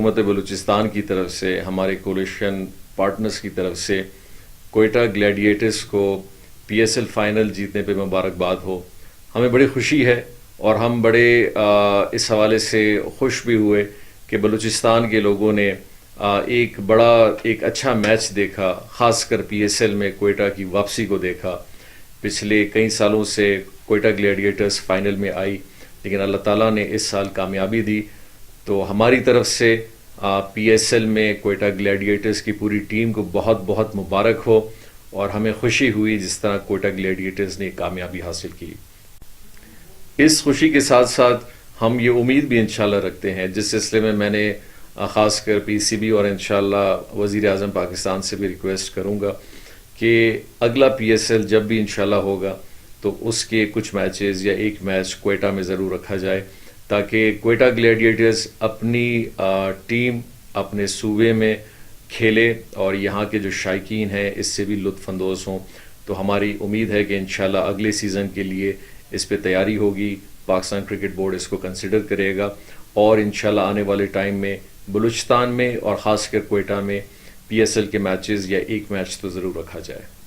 حکومت بلوچستان کی طرف سے، ہمارے کولیشن پارٹنرز کی طرف سے کوئٹہ گلیڈیٹرز کو پی ایس ایل فائنل جیتنے پہ مبارکباد ہو. ہمیں بڑی خوشی ہے اور ہم بڑے اس حوالے سے خوش بھی ہوئے کہ بلوچستان کے لوگوں نے ایک اچھا میچ دیکھا، خاص کر پی ایس ایل میں کوئٹہ کی واپسی کو دیکھا. پچھلے کئی سالوں سے کوئٹہ گلیڈیٹرز فائنل میں آئی، لیکن اللہ تعالیٰ نے اس سال کامیابی دی. تو ہماری طرف سے پی ایس ایل میں کوئٹہ گلیڈیٹرز کی پوری ٹیم کو بہت بہت مبارک ہو، اور ہمیں خوشی ہوئی جس طرح کوئٹہ گلیڈیٹرز نے کامیابی حاصل کی. اس خوشی کے ساتھ ساتھ ہم یہ امید بھی انشاءاللہ رکھتے ہیں، جس سلسلے میں میں نے خاص کر پی سی بی اور انشاءاللہ وزیر اعظم پاکستان سے بھی ریکویسٹ کروں گا کہ اگلا پی ایس ایل جب بھی انشاءاللہ ہوگا تو اس کے کچھ میچز یا ایک میچ کوئٹہ میں ضرور رکھا جائے، تاکہ کوئٹہ گلیڈیٹرز اپنی ٹیم اپنے صوبے میں کھیلے اور یہاں کے جو شائقین ہیں اس سے بھی لطف اندوز ہوں. تو ہماری امید ہے کہ انشاءاللہ اگلے سیزن کے لیے اس پہ تیاری ہوگی، پاکستان کرکٹ بورڈ اس کو کنسیڈر کرے گا، اور انشاءاللہ آنے والے ٹائم میں بلوچستان میں اور خاص کر کوئٹہ میں پی ایس ایل کے میچز یا ایک میچ تو ضرور رکھا جائے.